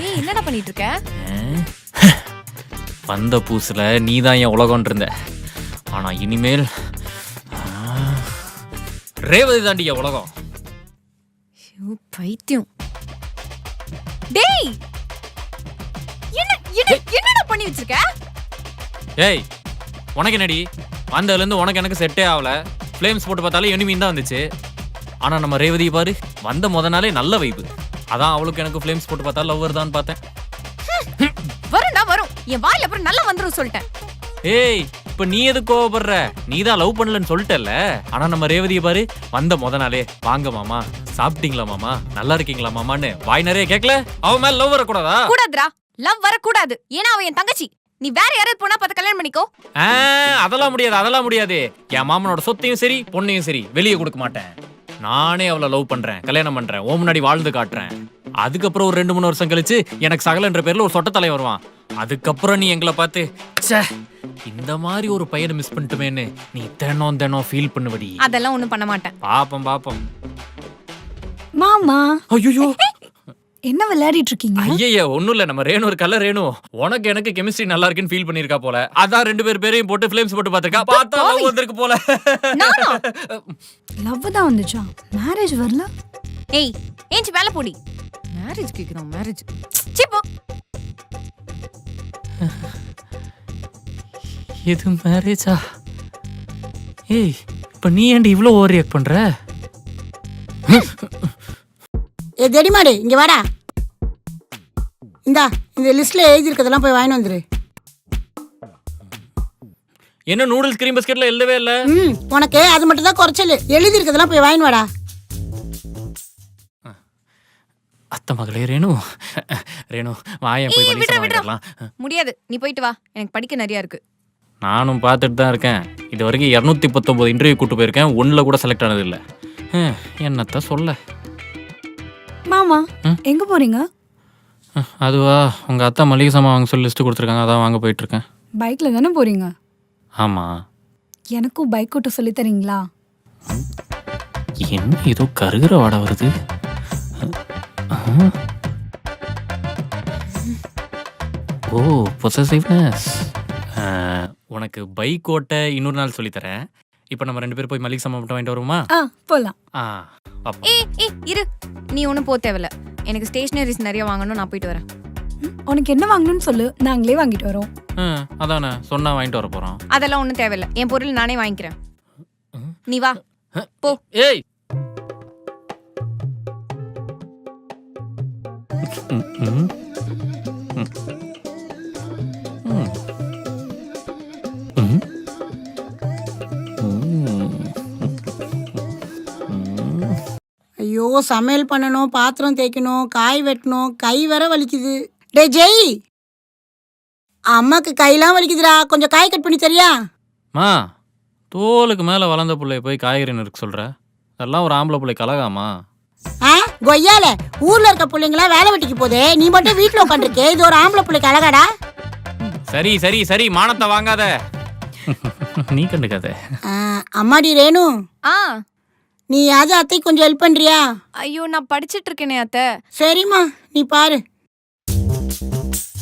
ஏய் என்னடா பண்ணிட்டு இருக்க? வந்த பூசுல நீதான் என் உலகம்னு இருந்த. ஆனா இனிமேல் ரேவதி தாண்டி என் உலகம். ஐயோ பைத்தியம். டேய் என்னடா பண்ணி வச்சிருக்க? ஏய் உனக்கு என்னடி? வந்ததுல இருந்து உனக்கு எனக்கு செட்டே ஆகல. ஃப்ளேம்ஸ் போட்டு பார்த்தாலே எனிமீன் தான் வந்துச்சு. ஆனா நம்ம ரேவதியை பாரு, வந்த முத நாளே நல்ல வைப்பு. அதான் அவளுக்கு எனக்கு ஃப்ளேம்ஸ் போட்டு பார்த்தா லவ் வருதான்னு பார்த்தேன். வரும்டா வரும். என் வாயில அப்புறம் நல்லா வந்துரும் சொல்லிட்டேன். ஏய் இப்ப நீ எது கோவப்படுற? நீ தான் லவ் பண்ணலன்னு சொல்லிட்டல. ஆனா நம்ம ரேவதியை பாரு, வந்த முத நாளே வாங்க மாமா, சாப்பிட்டீங்களா மாமா, நல்லா இருக்கீங்களா மாமான்னு வாய் நிறைய கேட்கல. அவ மேல லவ் வரக்கூடாதா? கூடாதுடா, லவ் வரக்கூடாது. ஏன்னா அவ என் தங்கச்சி. நீ வேற யாராவது பொண்ணா பார்த்து கல்யாணம் பண்ணிக்கோ. அதெல்லாம் முடியாது, அதெல்லாம் முடியாது. என் மாமனோட சொத்தையும் சரி பொண்ணையும் சரி வெளியே கொடுக்க மாட்டேன். நானே அவளை லவ் பண்றேன், கல்யாணம் பண்றேன், ஓ முன்னாடி வாழ்ந்து காட்டுறேன். அதுக்கப்புறம் ஒரு 2-3 வருஷம் கழிச்சு எனக்கு சகலன்ற பேர்ல ஒரு சொட்ட தலை வருவான். அதுக்கப்புறம் நீ எங்களை பார்த்து ச்சே இந்த மாதிரி ஒரு பையனை மிஸ் பண்ணிட்டுமேன்னு நீ தினம் ஃபீல் பண்ணுவடி. அதெல்லாம் ஒண்ணும் பண்ண மாட்டேன். பாப்போம். மாமா ஐயோ என்ன விளையாடிட்டு இருக்கீங்க? ஐயா ஒண்ணும் இல்ல, நம்ம ரேணு ஒரு கலர் ரேணு உனக்கு எனக்கு கெமிஸ்ட்ரி நல்லா இருக்குன்னு ஃபீல் பண்ணிருக்கா போல. அதான் 2 பேரையும் போட்டு ஃப்ளேம்ஸ் போட்டு பாத்துருக்கா. பார்த்தா லவ் வந்திருக்கு போல. லவ் தான் வந்துச்சா? மேரேஜ் வரல? ஏய் ஏஞ்சி மேல போடி. மேரேஜ் கேக்குறோம், மேரேஜ் சிப்போ. இது மேரேஜா? ஏய் இப்ப நீ ஏன்டி இவ்ளோ ஓவர் ரியாக்ட் பண்ற? ஏ தெடிமாடு இங்க வாடா. இந்த லிஸ்ட்ல எழுதி இருக்கதெல்லாம் போய் வாங்கிட்டு வந்துரு. என்ன நூடுல்ஸ் கிரீம் பிஸ்கட்ல எழுதவே இல்ல? உனக்கு அது மட்டும் தான் குறைச்சல். எழுதி இருக்கதெல்லாம் போய் வாங்கிட்டு வாடா. அத்தை மகளே ரேணு, ரேணு வாயேன் போய் மளிகை வாங்கிடலாம். முடியாது, நீ போயிட்டு வா. எனக்கு படிக்க நிறைய இருக்கு. நானும் பார்த்துட்டு தான் இருக்கேன். இது வரைக்கும் 219 இன்டர்வியூ கூட்டு போயிருக்கேன். ஒன்னுல கூட செலக்ட் ஆனது இல்ல. என்னத்த சொல்ல. மாமா எங்க போறீங்க? அதுவா, உங்க அத்தா மளிகை சாமான் வாங்க சொல்லி லிஸ்ட் கொடுத்துருக்காங்க, அதான் வாங்க போயிட்டு இருக்கேன். பைக்ல தானே போறீங்க? ஆமா. எனக்கும் பைக் ஓட்ட சொல்லி தரீங்களா? என்ன ஏதோ கருகிற வாடை வருது. ஓ பொசசிவ்னஸ். உனக்கு பைக் ஓட்ட இன்னொரு நாள் சொல்லித்தரேன். இப்போ நம்ம 2 பேரும் போய் மளிகை சாமான் மட்டும் வாங்கிட்டு வருவோமா? போலாம். ஏய் இரு, நீ ஒன்றும் போக தேவையில்ல. எனக்கு ஸ்டேஷனரிஸ் நிறைய வாங்கணும், நான் போயிட்டு வரேன். உனக்கு என்ன வாங்கணும்னு சொல்லு, நாங்களே வாங்கிட்டு வரோம். அதானே சொன்னா வாங்கிட்டு வர போறோம். அதெல்லாம் ஒன்றும் தேவையில்ல, என் பொருள் நானே வாங்கிக்கிறேன். நீ வா போ. ஏய் ஐயோ சமையல் பண்ணணும், பாத்திரம் தேய்க்கணும், காய் வெட்டணும், கை வேற வலிக்குது. டே ஜெய், அம்மாக்கு கையெல்லாம் வலிக்குதுடா, கொஞ்சம் காய் கட் பண்ணி தரியா? மா தோலுக்கு மேல வளர்ந்த பிள்ளைய போய் காய்கறி நறுக்க சொல்ற? அதெல்லாம் ஒரு ஆம்பளை பிள்ளை கலகாமா? கொய்யால ஊர்ல இருக்க பிள்ளைங்களா வேலை வெட்டிக்கு போதே, நீ மட்டும் வீட்டுல உட்காந்துருக்கே. இது ஒரு ஆம்பளை பிள்ளை கலகாடா? சரி சரி சரி, மானத்தை வாங்காத. நீ கண்டுக்காத. அம்மாடி ரேணு, நீ யாவது அத்தை கொஞ்சம் ஹெல்ப் பண்றியா? ஐயோ நான் படிச்சிட்டு இருக்கேனே அத்தை. சரிம்மா நீ பாரு.